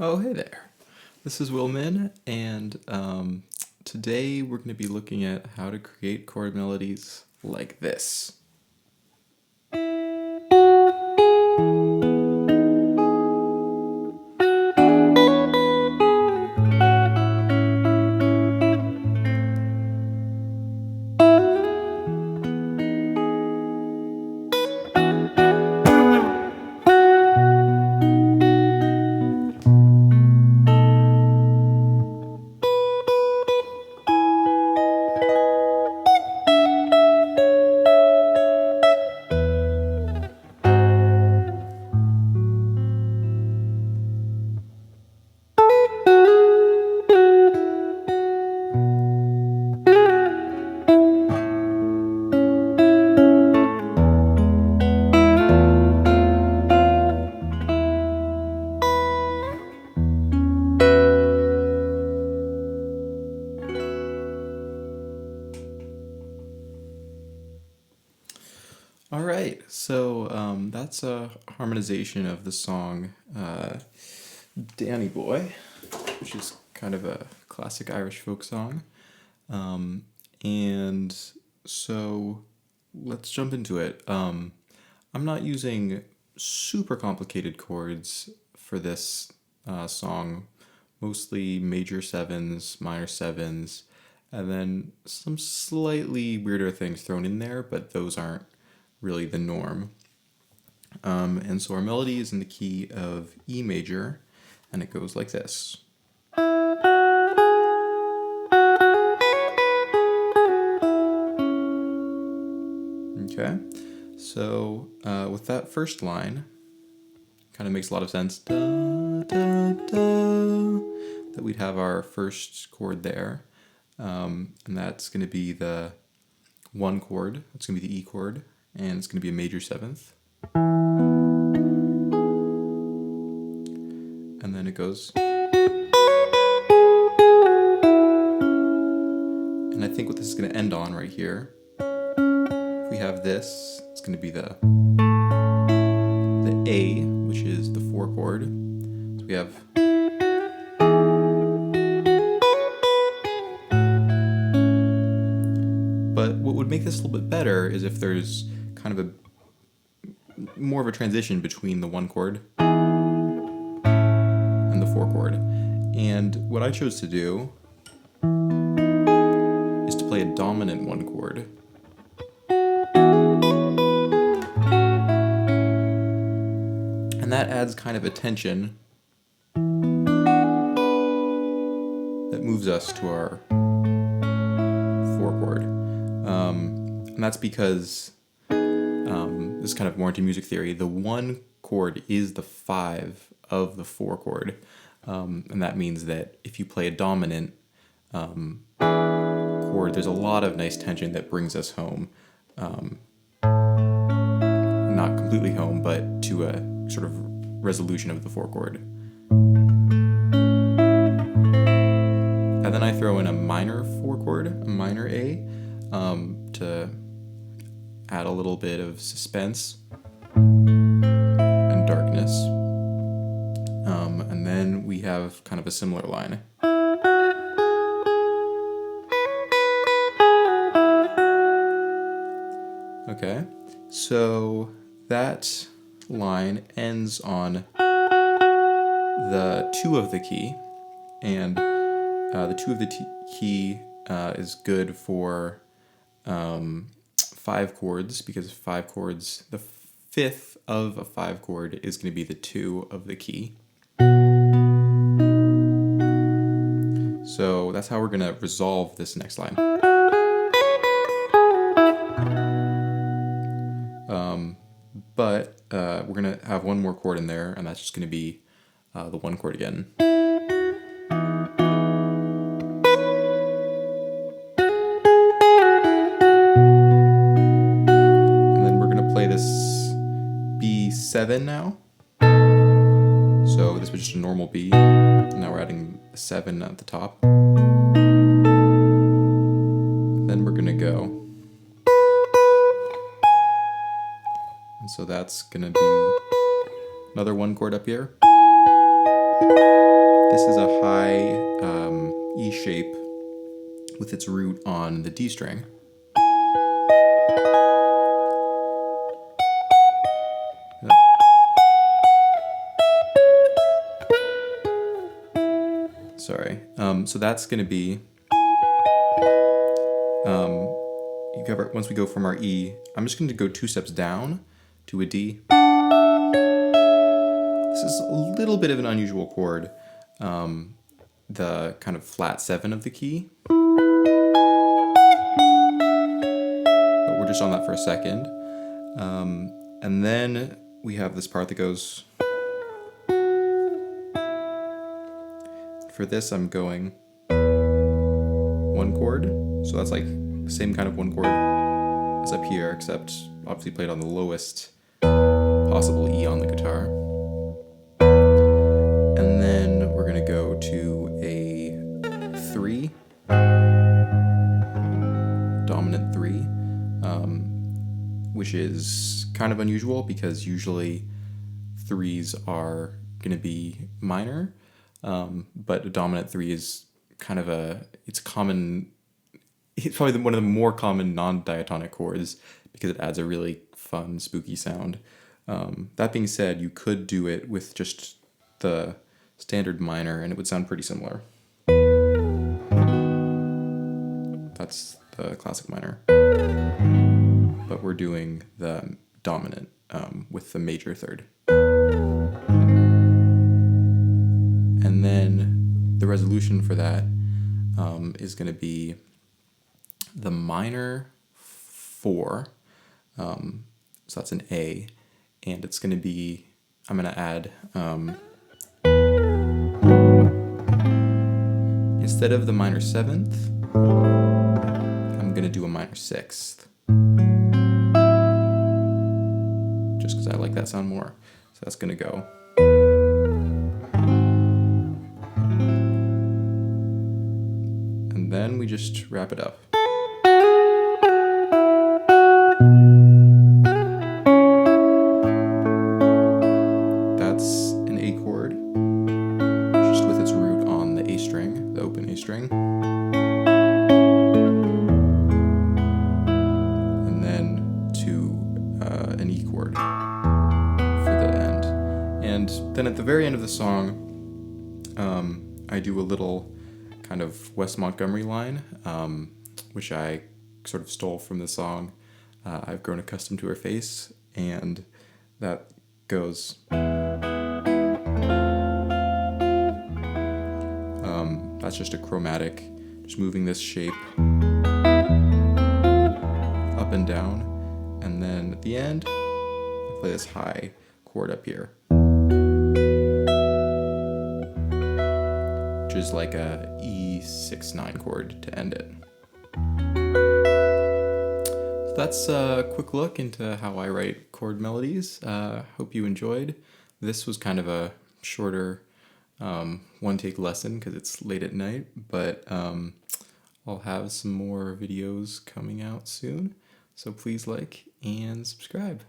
Oh, hey there. This is Willmin, and today we're going to be looking at how to create chord melodies like this. All right, so that's a harmonization of the song Danny Boy, which is kind of a classic Irish folk song. And so let's jump into it. I'm not using super complicated chords for this song, mostly major sevens, minor sevens, and then some slightly weirder things thrown in there, but those aren't really the norm. And so our melody is in the key of E major, and it goes like this. Okay, so with that first line, kind of makes a lot of sense. Da, da, da, that we'd have our first chord there, and that's going to be the one chord. That's going to be the E chord, and it's going to be a major seventh. And then it goes. And I think what this is going to end on right here, if we have this, it's going to be the A, which is the 4 chord. So we have but what would make this a little bit better is if there's kind of a more of a transition between the 1 chord and the 4 chord. And what I chose to do is to play a dominant 1 chord. And that adds kind of a tension that moves us to our 4 chord. And that's because, this is kind of more into music theory, the 1 chord is the 5 of the 4 chord. And that means that if you play a dominant chord, there's a lot of nice tension that brings us home. Not completely home, but to a sort of resolution of the 4 chord. And then I throw in a minor 4 chord, a minor A, to add a little bit of suspense and darkness. And then we have kind of a similar line. Okay, so that line ends on the 2 of the key, and the 2 of the key is good for 5 chords, because 5 chords, the 5th of a 5 chord is going to be the 2 of the key. So that's how we're going to resolve this next line. But we're going to have one more chord in there, and that's just going to be the 1 chord again. And then we're going to play this B7 now. So this was just a normal B. Now we're adding a 7 at the top. Then we're going to go. And so that's going to be another 1 chord up here. This is a high E shape with its root on the D string. Sorry. So that's going to be, once we go from our E, I'm just going to go 2 steps down to a D. This is a little bit of an unusual chord, the kind of flat 7 of the key. But we're just on that for a second. And then we have this part that goes... For this, I'm going 1 chord, so that's like the same kind of 1 chord as up here, except obviously played on the lowest possible E on the guitar. And then we're gonna go to a 3, dominant 3, which is kind of unusual because usually 3s are gonna be minor. But a dominant 3 is kind of it's probably one of the more common non-diatonic chords because it adds a really fun, spooky sound. That being said, you could do it with just the standard minor and it would sound pretty similar. That's the classic minor. But we're doing the dominant with the major 3rd. And then the resolution for that is going to be the minor 4, so that's an A, and it's going to be, I'm going to add, instead of the minor 7th, I'm going to do a minor 6th, just because I like that sound more. So that's going to go. And then we just wrap it up. That's an A chord, just with its root on the A string, the open A string. And then to an E chord for the end. And then at the very end of the song, I do a little kind of Wes Montgomery line, which I sort of stole from the song I've Grown Accustomed to Her Face, and that goes... that's just a chromatic, just moving this shape up and down, and then at the end, I play this high chord up here, which is like a E6-9 chord to end it. So that's a quick look into how I write chord melodies. Hope you enjoyed. This was kind of a shorter one-take lesson because it's late at night, but I'll have some more videos coming out soon, so please like and subscribe.